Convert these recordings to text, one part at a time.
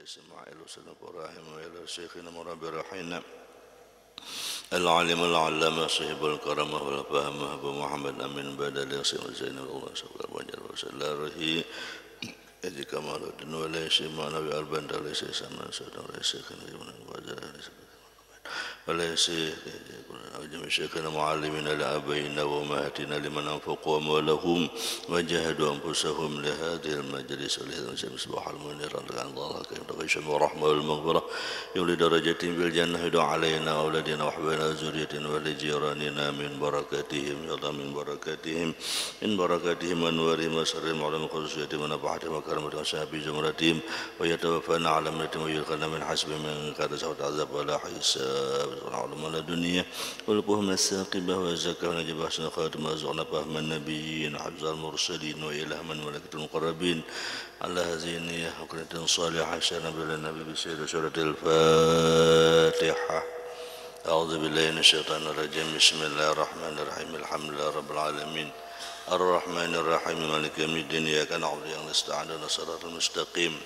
إسماعيل وسلم إبراهيم وإلى شيخنا مربي رحينا العالم العلامة صاحب الكرامة والفهم أبو محمد أمين بدل ياسين وزين الله سبحانه وتعالى إذ كمال الدين ولا شيء نبي أربعين دليل سمع سوداء شيخنا من وجه ولا شيء جميع شيخنا معلمين لأبينا وأمهاتنا لمن أنفقوا أموالهم وجاهدوا أنفسهم لهذه المجلس ولهذا المصباح المنير أن الله كيف ورحمة والمغفرة يولي درجة بالجنة يدعو علينا أولادنا وأحبابنا وذريتنا ولجيراننا من بركاتهم يا الله من بركاتهم وأنوارهم وسرهم وعلم خصوصيتهم ونفحتهم وكرمتهم وشهابي جمرتهم ويتوفانا على أمنتهم ويدخلنا من حسب من كان سوء عذاب ولا حساب علم الدنيا والقهم الساقبة والزكاة ونجب أحسن خاتم وزعنا فهم النبيين حفظ المرسلين وإله من ملكة المقربين على هذه النية وكنة صالحة شرنا بالنبي بسير سورة الفاتحة أعوذ بالله من الشيطان الرجيم بسم الله الرحمن الرحيم الحمد لله رب العالمين الرحمن الرحيم مالك يوم الدين إياك نعبد وإياك نستعين اهدنا الصراط المستقيم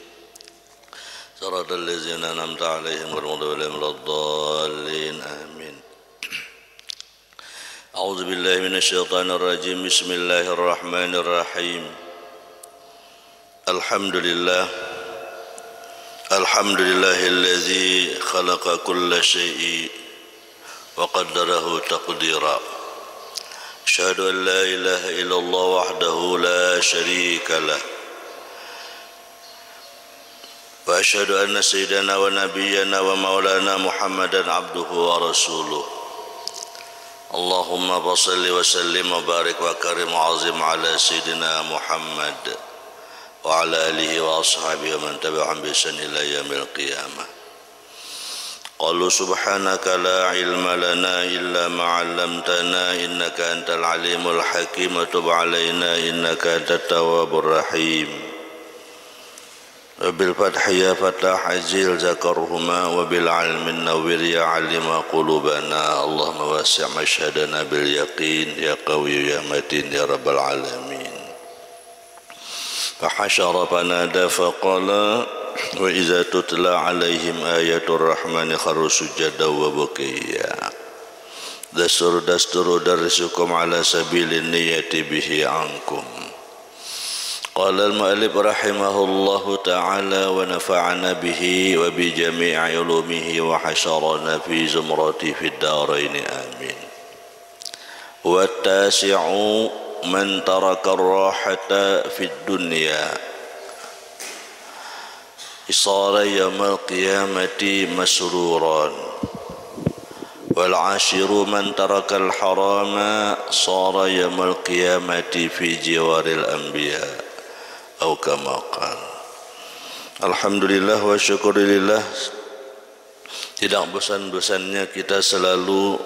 صراط الذين أنعمت عليهم غير المغضوب عليهم ولا الضالين آمين أعوذ بالله من الشيطان الرجيم بسم الله الرحمن الرحيم الحمد لله الذي خلق كل شيء وقدره تقديرا أشهد أن لا إله إلا الله وحده لا شريك له وأشهد أن سيدنا ونبينا ومولانا محمدا عبده ورسوله اللهم صل وسلم وبارك وكرم وعظم على سيدنا محمد وعلى آله وأصحابه ومن تبعهم بإحسان إلى يوم القيامة قالوا سبحانك لا علم لنا إلا ما علمتنا إنك أنت العليم الحكيم وتب علينا إنك أنت التواب الرحيم وبالفتح يا فتح عزيل ذكرهما وبالعلم النوير يا علم قلوبنا اللهم واسع مشهدنا باليقين يا قوي يا متين يا رب العالمين فحشر فنادى فقال وإذا تتلى عليهم آيات الرحمن خروا سجدا وبكيا دستور درسكم على سبيل النية به عنكم قال المؤلف رحمه الله تعالى ونفعنا به وبجميع علومه وحشرنا في زمرته في الدارين آمين والتاسع من ترك الراحة في الدنيا صار يوم القيامة مسرورا والعاشر من ترك الحرام صار يوم القيامة في جوار الأنبياء أو كما قال. Alhamdulillah wa syukurillah, tidak bosan-bosannya kita selalu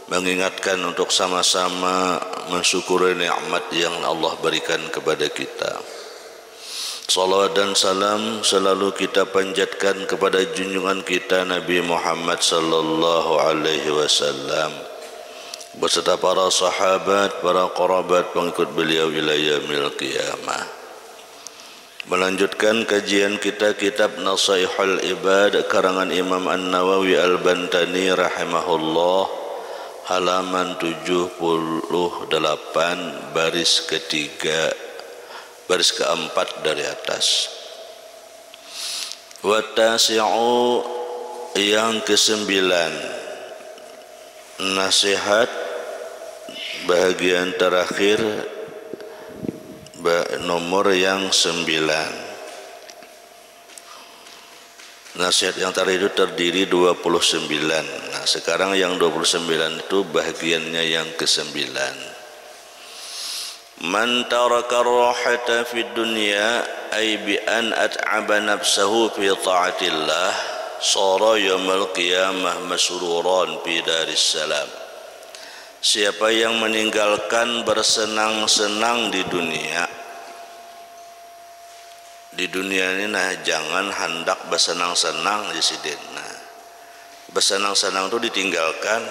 mengingatkan untuk sama-sama mensyukuri nikmat yang Allah berikan kepada kita. Salawat dan salam selalu kita panjatkan kepada junjungan kita Nabi Muhammad sallallahu alaihi wasallam beserta para sahabat, para kerabat pengikut beliau ila yaumil qiyamah. Melanjutkan kajian kita kitab Nasaihul Ibad karangan Imam An-Nawawi Al-Bantani rahimahullah, halaman 78 baris ketiga, baris keempat dari atas. Wa tasi'u yang kesembilan, nasihat bahagian terakhir nomor yang 9. Nasihat yang tadi itu terdiri 29. Nah sekarang yang 29 itu bahagiannya yang ke-9. Man taraka rahata fid dunya ay bi an at'aba nafsahu fi ta'atillah sara yaumil qiyamah masruran fi daris salam. Siapa yang meninggalkan bersenang-senang di dunia ini, nah jangan hendak bersenang-senang di sini. Nah, bersenang-senang itu ditinggalkan,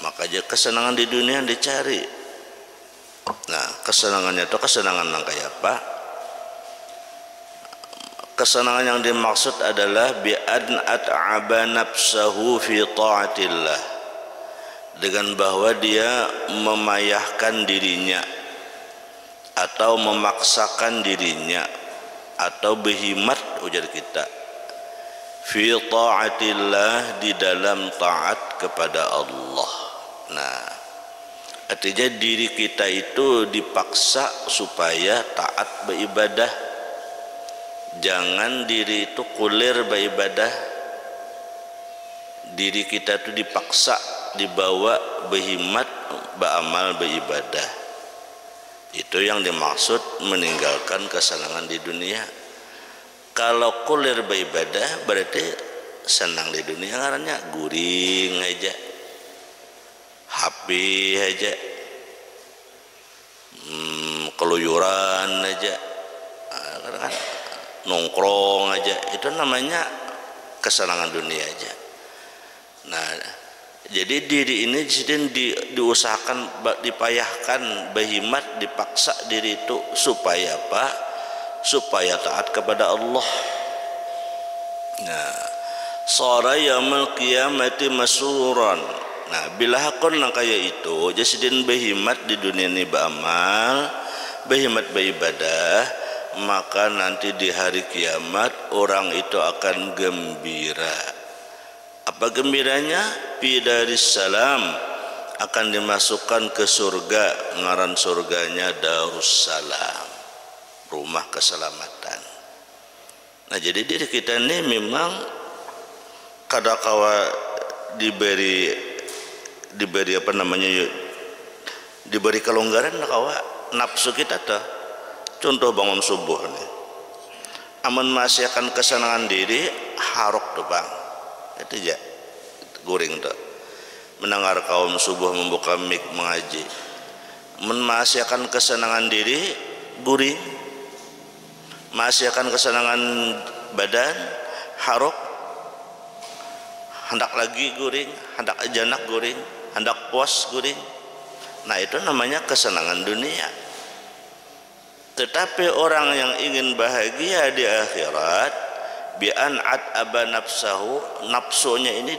maka kesenangan di dunia dicari. Nah, kesenangannya itu kesenangan yang kayak apa? kesenangan yang dimaksud adalah bi an at'aba nafsahu fi ta'atillah, dengan bahwa dia memayahkan dirinya atau memaksakan dirinya atau berhimat, ujar kita, fi ta'atillah, di dalam taat kepada Allah. Nah, artinya diri kita itu dipaksa supaya taat beribadah. Jangan diri itu kulir beribadah. Diri kita itu dipaksa, dibawa berhimat, beramal, beribadah. Itu yang dimaksud meninggalkan kesenangan di dunia. Kalau kulir beribadah berarti senang di dunia, karena guring aja, happy aja, keluyuran aja, nongkrong aja, itu namanya kesenangan dunia aja. Nah, jadi diri ini diusahakan, dipayahkan, berhimat, dipaksa diri itu supaya apa? Supaya taat kepada Allah. Nah, sara yaumul qiyamati masuran. Nah, bila hakun kaya itu jasidin berhimat di dunia ini beramal, berhimat beribadah, maka nanti di hari kiamat orang itu akan gembira. Apa gembiranya? Bidaris salam, akan dimasukkan ke surga, ngaran surganya Darussalam, rumah keselamatan. Nah, jadi diri kita ini memang kadakawa diberi apa namanya, diberi kelonggaran kawa nafsu kita tuh. Contoh bangun subuh nih, aman masih akan kesenangan diri, harok tuh bang, itu aja guring tuh. Mendengar kaum subuh membuka mik mengaji, masih akan kesenangan diri, guring. Masih akan kesenangan badan, harok, hendak lagi guring, hendak janak guring, hendak puas guring. Nah, itu namanya kesenangan dunia. Tetapi orang yang ingin bahagia di akhirat, bi an at'aba nafsahu, nafsunya ini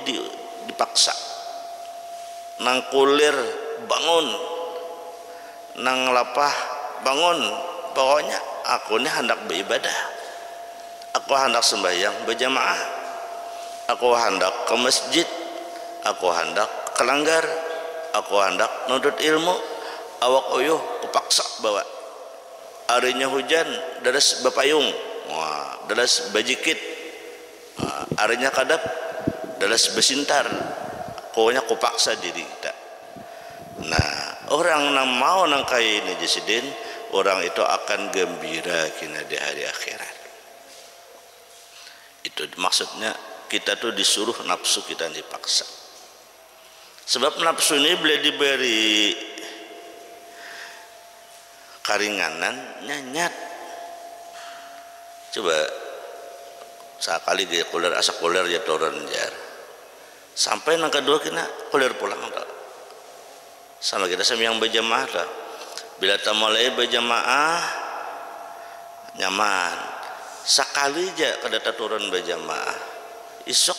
dipaksa, nang kulir bangun, nang lapah bangun, pokoknya aku ini hendak beribadah, aku hendak sembahyang berjamaah, aku hendak ke masjid, aku hendak ke langgar, aku hendak nuntut ilmu, awak uyuh kupaksa bawa. Harinya hujan, daras bapayung, wah, daras bajikit, harinya kadap, daras besintar, pokoknya kupaksa diri kita. Nah, orang yang mau nang kaya ini jasidin, orang itu akan gembira kina di hari akhirat. Itu maksudnya kita tuh disuruh nafsu kita dipaksa. Sebab nafsu ini boleh diberi karinganan nyanyat. Coba sekali dia kuler asa kuler ya turun jar. Sampai nang kedua kena kuler pulang tak. Sama kita sembahyang berjamaah tak. Bila tak mulai berjamaah nyaman. Sekali aja kada turun berjamaah, isok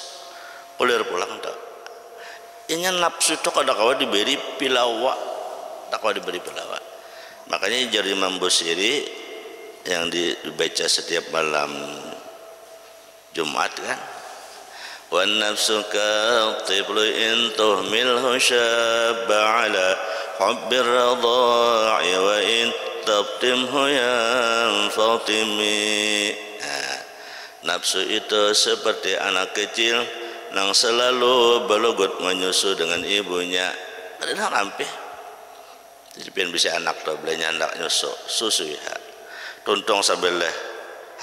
kuler pulang tak. Ini nafsu itu kada kawa diberi pilawa, tak kawa diberi pilawa. Makanya jari Imam Busiri yang dibaca setiap malam Jumat kan, wa nafsu ka tiblu in tuhmilhu syabba ala hubbir radha'i wa in tabtimhu yan fatimi. Nah, nafsu itu seperti anak kecil yang selalu belugut menyusu dengan ibunya. Ada rampih. Jadi pian bisa anak tuh belanja anak nyusu susu ya, tuntong sebelah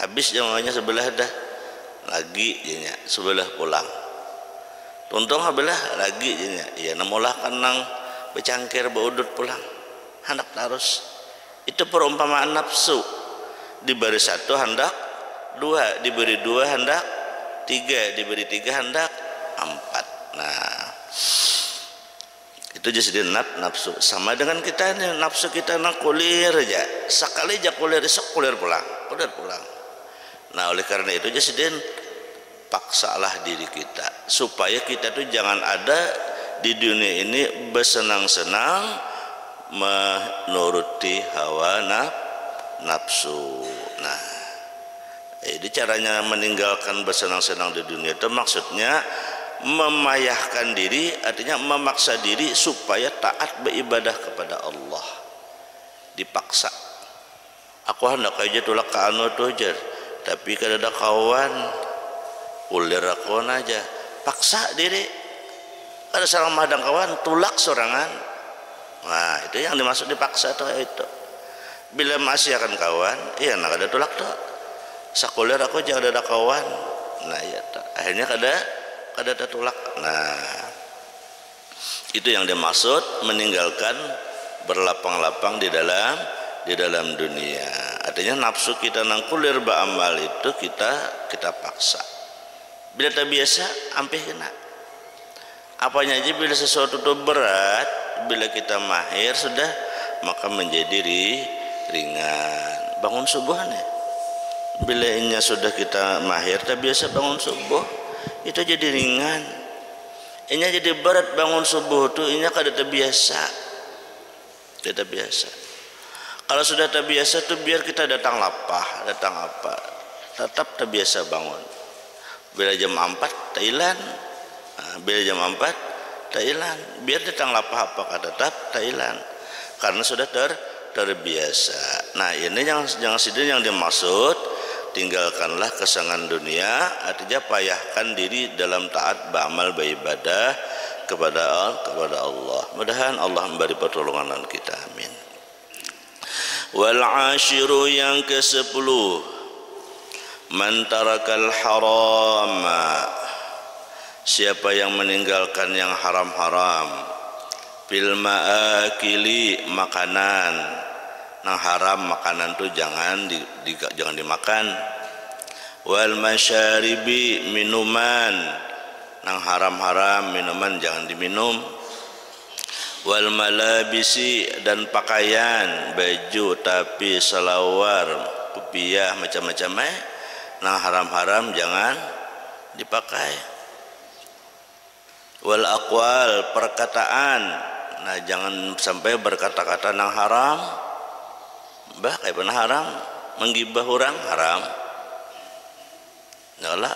habis jamannya sebelah dah lagi jadinya sebelah pulang, tuntong sebelah lagi jadinya iya namulah kenang becangkir beudut pulang hendak terus. Itu perumpamaan nafsu, diberi satu hendak dua, diberi dua hendak tiga, diberi tiga hendak empat. Nah, itu jadi nafsu. Sama dengan kita ini, nafsu kita nak kulir aja, sekali aja kulir, esok kulir pulang. Nah, Nah oleh karena itu jadi paksalah diri kita supaya kita tuh jangan ada di dunia ini bersenang-senang menuruti hawa nafsu. Nah, ini caranya meninggalkan bersenang-senang di dunia itu maksudnya memayahkan diri, artinya memaksa diri supaya taat beribadah kepada Allah. Dipaksa. Aku hendak aja tulak ke anu tuh jer, tapi kada ada kawan, ulir aku aja. Paksa diri. Ada sarang madang kawan, tulak sorangan. Nah, itu yang dimaksud dipaksa tuh itu. Bila masih akan kawan, iya nak ada tulak tuh. Sakulir aku jangan ada kawan. Nah, ya akhirnya kada tertulak. Nah, itu yang dimaksud meninggalkan berlapang-lapang di dalam dunia. Artinya nafsu kita nang kulir ba'amal itu kita paksa. Bila tak biasa ampih kena. Apanya aja bila sesuatu itu berat, bila kita mahir sudah maka menjadi ringan. Bangun subuh nih. Bila ini sudah kita mahir tak biasa bangun subuh, itu jadi ringan. Ini jadi berat bangun subuh tu, ini kada terbiasa. Tidak biasa. Kalau sudah terbiasa tu biar kita datang lapah, datang apa, tetap terbiasa bangun. Bila jam 4 Thailand, bila jam 4 Thailand, biar datang lapah apakah tetap Thailand, karena sudah terbiasa. Nah ini yang sidin yang dimaksud tinggalkanlah kesenangan dunia, artinya payahkan diri dalam taat beramal beribadah kepada Allah. Mudah-mudahan Allah memberi pertolongan kita, amin. Wal ashiru yang ke-10, man tarakal haram, siapa yang meninggalkan yang haram-haram, fil ma'akili, makanan nang haram, makanan tu jangan dimakan, wal masyaribi, minuman nang haram-haram, minuman jangan diminum, wal malabisi, dan pakaian baju tapi selawar kopiah macam-macam nang haram-haram jangan dipakai, wal aqwal, perkataan, nah jangan sampai berkata-kata nang haram. Bah kayak pernah haram, menggibah orang haram. Nyalah.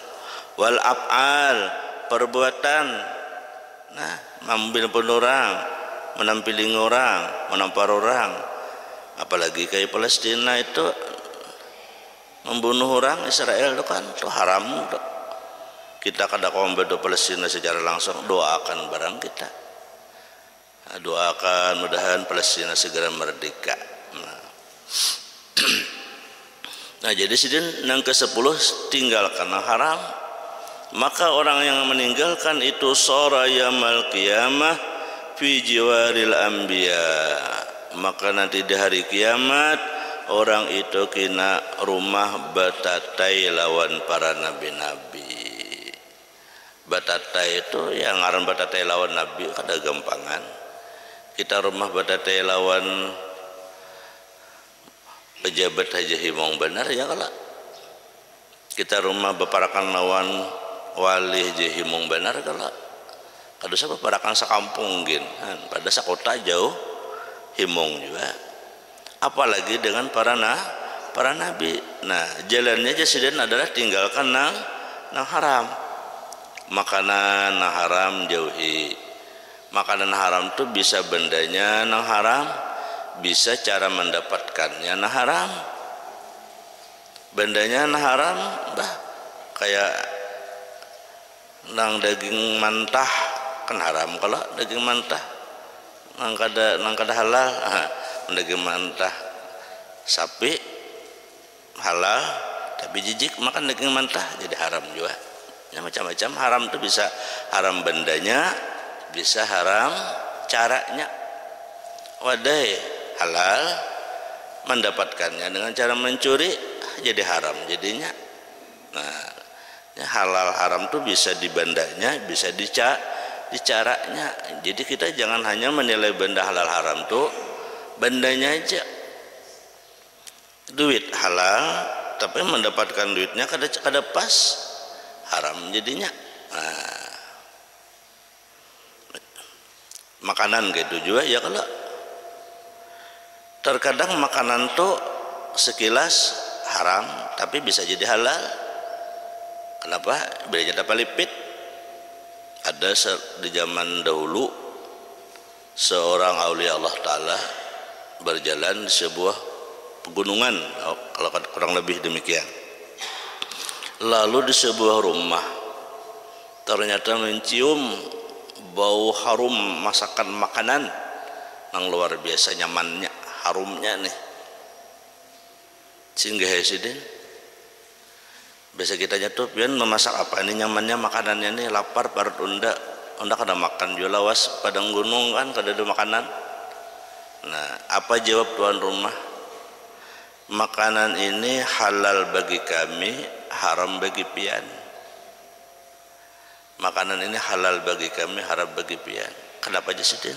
Wal af'al, perbuatan, nah mengambil pun orang, menampiling orang, menampar orang, apalagi kayak Palestina itu membunuh orang Israel itu kan itu haram. Kita kada kombedo Palestina secara langsung, doakan barang kita, doakan mudahan Palestina segera merdeka. Nah jadi sidin yang ke-10 tinggalkan haram, maka orang yang meninggalkan itu sora yaumil qiyamah fi jiwaril anbiya, maka nanti di hari kiamat orang itu kena rumah batatai lawan para nabi-nabi. Batatai itu yang ngaran batatai lawan nabi kada gampangan. Kita rumah batatai lawan pejabat aja himong benar ya kalau kita rumah beparakan lawan wali aja himong benar kalau kada usah beparakan sakampung gin pada sakota jauh himong juga, apalagi dengan para nabi. Nah jalannya aja sidin adalah tinggalkan nang haram, makanan nang haram jauhi. Makanan haram tuh bisa bendanya nang haram, bisa cara mendapatkannya nah haram. Bendanya nah haram bah kayak nang daging mentah kan haram, kalau daging mentah nang kada halal. Daging mentah sapi halal tapi jijik makan daging mentah jadi haram juga. Ya macam-macam haram tuh bisa haram bendanya, bisa haram caranya. Wadai halal mendapatkannya dengan cara mencuri jadi haram jadinya. Nah ya halal haram tuh bisa dibandanya, bisa dicaranya. Jadi kita jangan hanya menilai benda halal haram tuh bandanya aja. Duit halal tapi mendapatkan duitnya kada pas, haram jadinya. Nah, makanan gitu juga ya, kalau terkadang makanan tuh sekilas haram tapi bisa jadi halal. Kenapa? Bedanya apa lipit? Ada di zaman dahulu seorang aulia Allah Ta'ala berjalan di sebuah pegunungan, kalau kurang lebih demikian. Lalu di sebuah rumah ternyata mencium bau harum masakan makanan yang luar biasa nyamannya, harumnya nih. Sehingga hesiden biasa kita nyetup, pian memasak apa ini nyamannya makanannya nih, lapar parut unda kada makan juga lawas padang gunung kan kada ada makanan. Nah, apa jawab tuan rumah? Makanan ini halal bagi kami, haram bagi pian. Makanan ini halal bagi kami, haram bagi pian. Kenapa jasidin?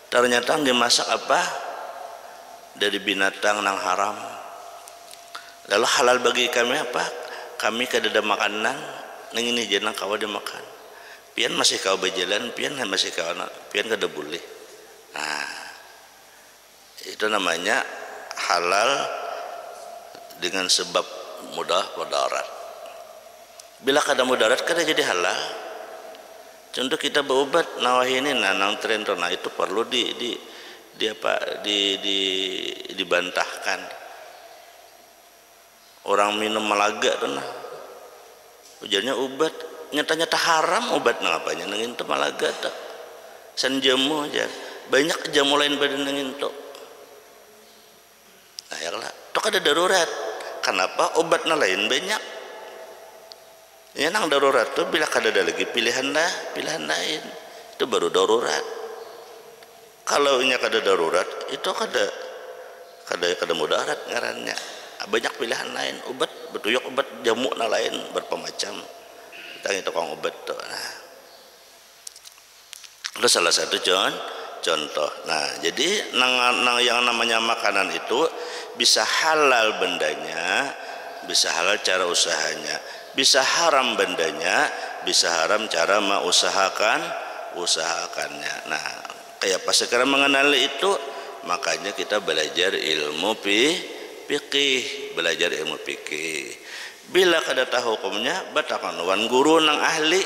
Ternyata dimasak apa? Dari binatang nang haram. Lalu halal bagi kami apa? Kami kada ada makanan nang ini jenang kawa dimakan. Pian masih kau berjalan, pian masih kau pian kada boleh. Nah, itu namanya halal dengan sebab mudarat. Bila kada mudarat kada jadi halal. Contoh kita berobat nawahi ini nang tren, nah itu perlu dibantahkan. Orang minum malaga tuh nah, ujarnya obat, nyata-nyata haram obat nang apanya nang itu malaga tak. San jamu aja, banyak jamu lain badan nang itu. Nah ya lah, itu kada darurat. Kenapa obat nang lain banyak? Ya nang darurat tuh bila kada ada lagi pilihan lain, itu baru darurat. Kalau nya kada darurat, itu kada mudarat ngarannya. Banyak pilihan lain, obat betuyok, obat jamu na lain berpemacam. Kita tukang obat tuh. Nah, itu salah satu contoh. Nah, jadi nang yang namanya makanan itu bisa halal bendanya, bisa halal cara usahanya, bisa haram bendanya, bisa haram cara usahakannya. Nah, kayak pas sekarang mengenali itu, makanya kita belajar ilmu fikih, belajar ilmu fikih. Bila kada tahu hukumnya, batakon lawan guru nang ahli.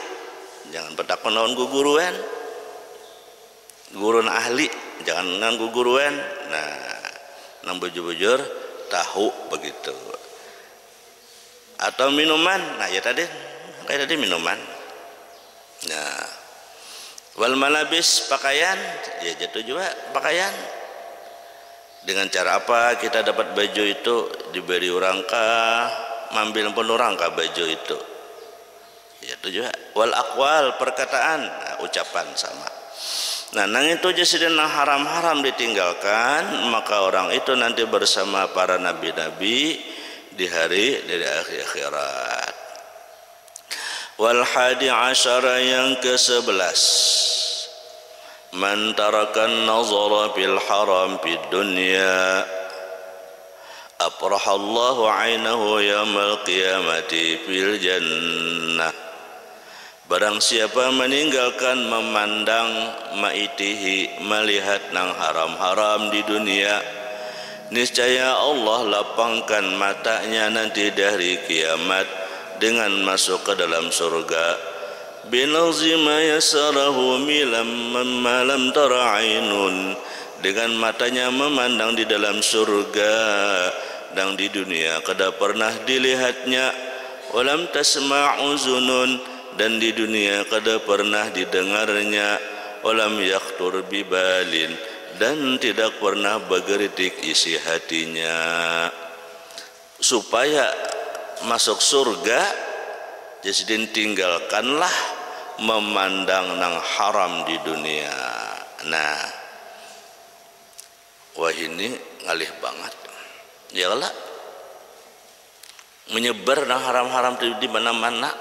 Jangan batakon lawan guruan. Guru nang ahli, jangan nang guruan. Nah, nang bujur-bujur tahu begitu. Atau minuman, nah ya tadi kayak tadi minuman. Nah, wal malabis pakaian, ya jatuh juga pakaian. Dengan cara apa kita dapat baju itu? Diberi orang kah, mambil pun orang kah baju itu? Ya itu juga. Wal aqwal, perkataan, nah, ucapan sama. Nah, nang itu jasidin nang haram-haram ditinggalkan, maka orang itu nanti bersama para nabi-nabi di hari dari akhirat. Wal hadi asyara yang ke-11. Man tarakan nazara fil haram fid dunya aprahallahu ainahu yaumal qiyamati fil jannah. Barang siapa meninggalkan memandang maitihi, melihat nang haram-haram di dunia, niscaya Allah lapangkan matanya nanti dari kiamat dengan masuk ke dalam surga. Binazima yasarahu malam tara'inun, dengan matanya memandang di dalam surga dan di dunia kada pernah dilihatnya. Walam tasma'u zunun, dan di dunia kada pernah didengarnya. Walam yakhtur bibalin, dan tidak pernah bergeritik isi hatinya. Supaya masuk surga, jadi tinggalkanlah memandang nang haram di dunia. Nah, wah ini ngalih banget. Ya Allah, menyebar nang haram-haram di mana-mana.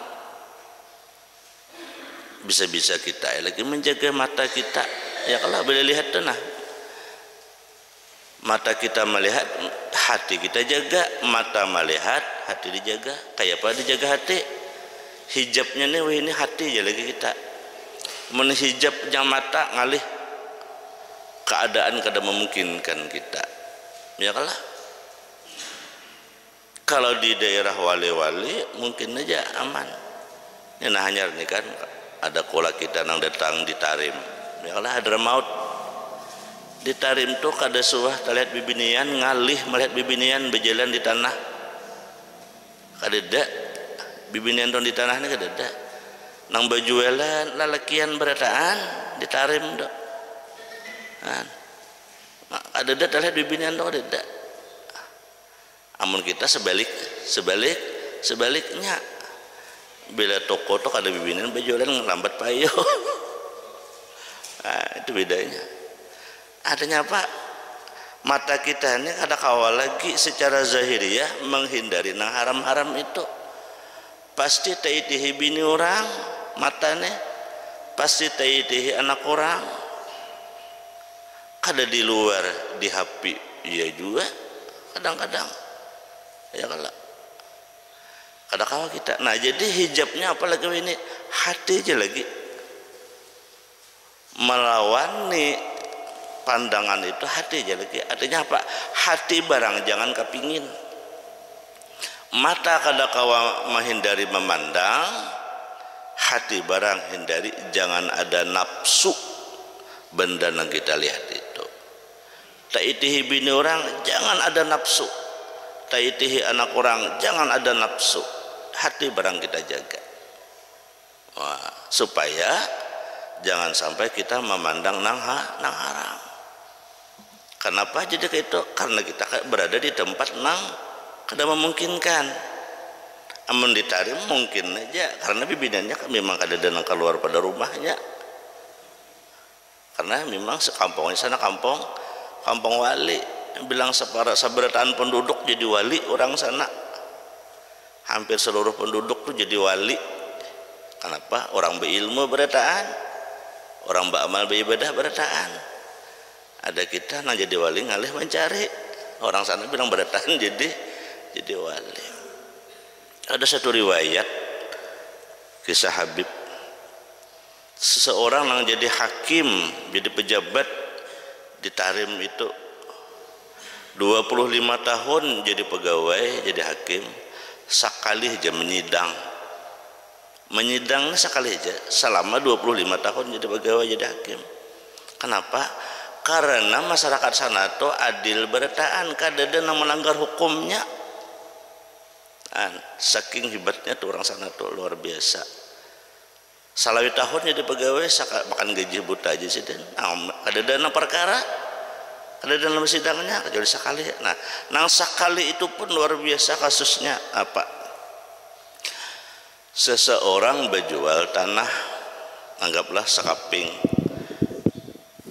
Bisa-bisa kita lagi menjaga mata kita. Ya Allah, boleh lihat tuh nah. Mata kita melihat, hati kita jaga. Mata melihat, hati dijaga. Kayak apa dijaga hati? Hijabnya nih, wah ini hati aja lagi kita. Menhijab jang mata ngalih keadaan kada memungkinkan kita. Ya kalah. Kalau di daerah wali-wali mungkin aja aman. Ini nah hanya nih kan ada kola kita nang datang di Tarim. Ya kalah ada maut. Di Tarim tuh kada suah terlihat bibinian ngalih melihat bibinian berjalan di tanah. Kada ada bibinian di tanah ini kada ada. Nang bajuelan lalakian berataan di Tarim dok. Ada terlihat bibinian dok ada. Amun kita sebaliknya bila toko tuh ada bibinian bajuelan ngelambat payo. Nah, itu bedanya. Adanya apa? Mata kita ini ada kawal lagi secara zahiriyah menghindari nang haram-haram itu. Pasti taitihi bini orang matanya, pasti taitihi anak orang. Kada di luar di HP iya juga kadang-kadang. Ya kalau kadang-kadang kita. Nah jadi hijabnya apalagi ini hati aja lagi melawan nih pandangan itu hati aja lagi. Artinya apa? Hati barang jangan kepingin. Mata kada kawa menghindari memandang, hati barang hindari jangan ada nafsu benda yang kita lihat itu. Taitihi bini orang jangan ada nafsu. Taitihi anak orang jangan ada nafsu. Hati barang kita jaga. Wah, supaya jangan sampai kita memandang nang haram. Kenapa jadi kayak itu? Karena kita berada di tempat nang kada memungkinkan. Amun ditarim mungkin aja karena bibinannya memang kada ada nang keluar pada rumahnya. Karena memang sekampungnya sana kampung wali. Bilang sabarataan penduduk jadi wali orang sana. Hampir seluruh penduduk tuh jadi wali. Kenapa? Orang berilmu berataan, orang beramal beribadah berataan. Ada kita nang jadi wali ngalih mencari. Orang sana bilang berataan jadi wali. Ada satu riwayat kisah Habib. Seseorang nang jadi hakim, jadi pejabat di Tarim itu 25 tahun jadi pegawai, jadi hakim, sekali aja menyidang sekali aja selama 25 tahun jadi pegawai, jadi hakim. Kenapa? Karena masyarakat sana tuh adil berataan, kada ada yang melanggar hukumnya. Saking hebatnya tuh orang sana tuh luar biasa. Salawi tahun jadi pegawai makan gaji buta aja sih dan kada ada yang perkara. Ada dalam sidangnya kecuali sekali. Nah, nang sekali itu pun luar biasa kasusnya apa? Seseorang berjual tanah, anggaplah sekaping.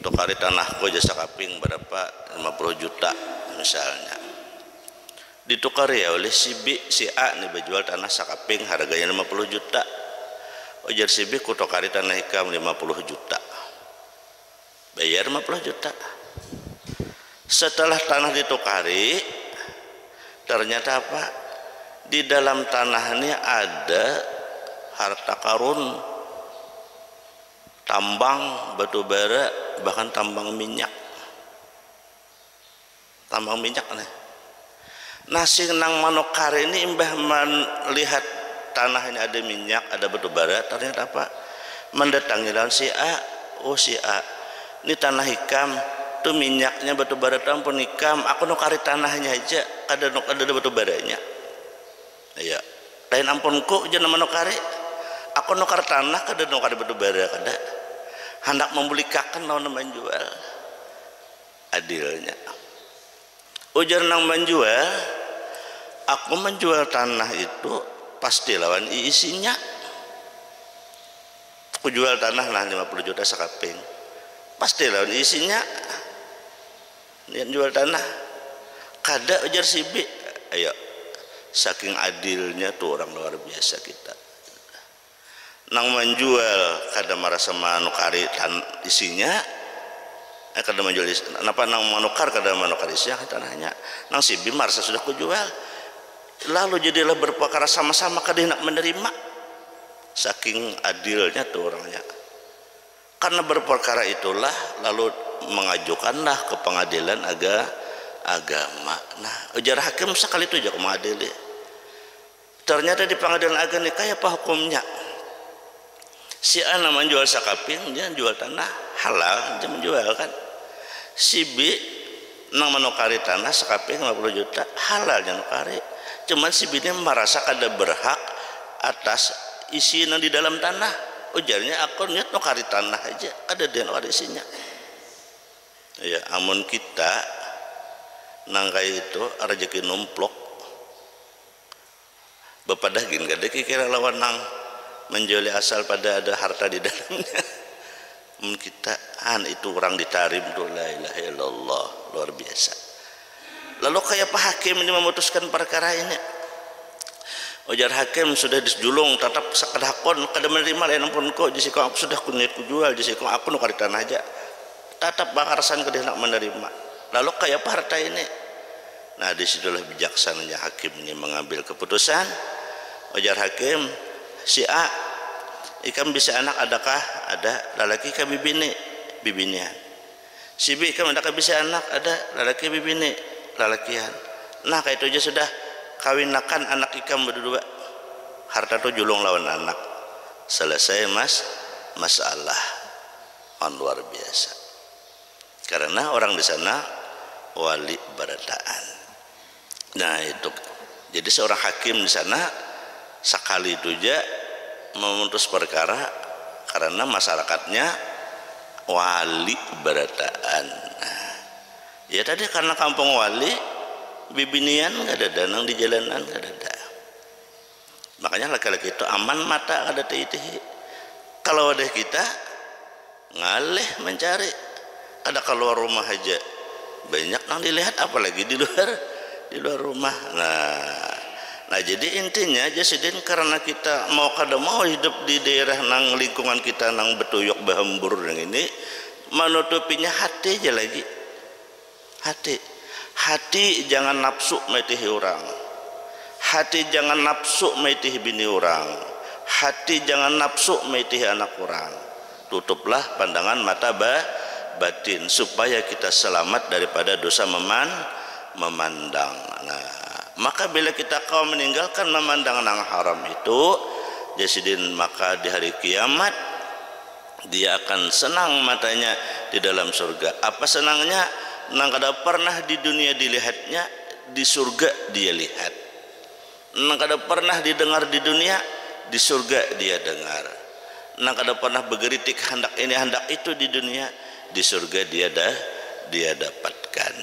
Tukari tanahku aja sekaping berapa? 50 juta misalnya. Ditukari ya oleh si A nih berjual tanah sekaping harganya 50 juta. Ujar si B ku tukari tanah hikam 50 juta. Bayar 50 juta. Setelah tanah ditukari, ternyata apa? Di dalam tanah ini ada harta karun, tambang batu bara, bahkan tambang minyak. Tambang minyak nih. Nasi nang manukari ini imbah melihat tanah ini ada minyak, ada batu bara, ternyata apa? Mendatangi lawan si A, oh si A, ini tanah hikam. Tuh minyaknya batu bara tampun hikam, aku nukari tanahnya aja, ada batu baranya. Iya, lain ampunku aja nama nukari, aku nukar tanah, kada nukari batu bara, kada. Hendak membulikakan lawan menjual, adilnya. Ujar nang menjual, aku menjual tanah itu pasti lawan isinya. Aku jual tanah lah 50 juta sekaping, pasti lawan isinya. Dia jual tanah kada ujar si B. Ayo, saking adilnya tuh orang luar biasa kita. Nang menjual kada merasa manukari isinya, kada menjual napa nang manukar kada manukar isinya tanahnya. Nang si B merasa sudah kujual. lalu jadilah berperkara sama-sama kada hendak menerima. Saking adilnya tuh orangnya. Karena berperkara itulah lalu mengajukanlah ke pengadilan agama. Nah, ujar hakim sekali itu aja mengadili. Ternyata di pengadilan agama ini kayak apa hukumnya? Si A nama jual sakaping, dia jual tanah halal, dia menjual kan. Si B nang menukari tanah sakaping 50 juta halal dia nukari. Cuman si B ini merasa kada berhak atas isi yang di dalam tanah. Ujarnya aku niat nukari tanah aja, kada dia nukari isinya. Ya, amun kita nang kayak itu rezeki numplok bepadagin kada kira lawan nang menjuali asal pada ada harta di dalamnya. Kita itu orang ditarim tuh, la ilaha illallah, luar biasa. Lalu kayak Pak Hakim ini memutuskan perkara ini. Ujar hakim sudah dijulung tetap sakadakon kada menerima lain pun kok jisiko aku sudah kunit ku jual jisiko aku nukari tanah aja tetap bakarsan kada nak menerima. Lalu kayak apa harta ini? Nah disitulah bijaksananya hakim ini mengambil keputusan. Ujar hakim, si A ikam bisa anak adakah? Ada. Lalaki ka bibini bibinian. Si B ikam adakah bisa anak? Ada. Lalaki bibini lalakian. Nah kayak itu aja sudah kawinakan anak ikam berdua, harta tu julung lawan anak, selesai masalah. Luar biasa. Karena orang di sana wali barataan. Nah itu, jadi seorang hakim di sana sekali itu aja memutus perkara karena masyarakatnya wali barataan. Nah, ya tadi karena kampung wali bibinian nggak ada danang di jalanan nggak ada. Makanya laki-laki itu aman mata kada tih-tih. Kalau ada kita ngaleh mencari, ada keluar rumah aja banyak nang dilihat, apalagi di luar rumah. Nah jadi intinya jasidin karena kita mau kada mau hidup di daerah nang lingkungan kita nang betuyok bahambur yang ini, menutupinya hati aja lagi. Hati jangan nafsu metihi orang. Hati jangan nafsu metihi bini orang. Hati jangan nafsu metihi anak orang. Tutuplah pandangan mata batin supaya kita selamat daripada dosa memandang. Nah, maka bila kita kau meninggalkan memandang yang haram itu, jasidin maka di hari kiamat dia akan senang matanya di dalam surga. Apa senangnya? Nang kada pernah di dunia dilihatnya, di surga dia lihat. Nang kada pernah didengar di dunia, di surga dia dengar. Nang kada pernah bergeritik hendak ini hendak itu di dunia, di surga dia dapatkan.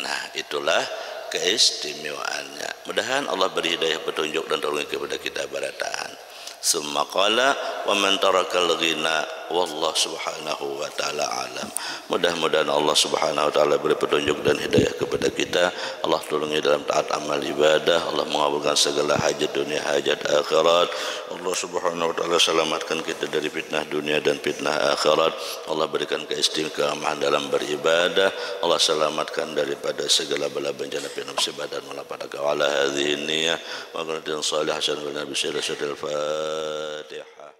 Nah itulah keistimewaannya. Mudahan Allah beri hidayah petunjuk dan tolong kepada kita barataan. Summa qala wa man tarakal ghina wallahu subhanahu wa ta'ala alam. Mudah-mudahan Allah subhanahu wa ta'ala beri petunjuk dan hidayah kepada kita. Allah tolongi dalam taat amal ibadah. Allah mengabulkan segala hajat dunia hajat akhirat. Allah subhanahu wa ta'ala selamatkan kita dari fitnah dunia dan fitnah akhirat. Allah berikan keistiqamahan dalam beribadah. Allah selamatkan daripada segala bala bencana fitnah musibah dan malapetaka. Ala hadhihi niyah wa qanatin salih hasan wa nabi sallallahu alaihi wasallam. Fatihah.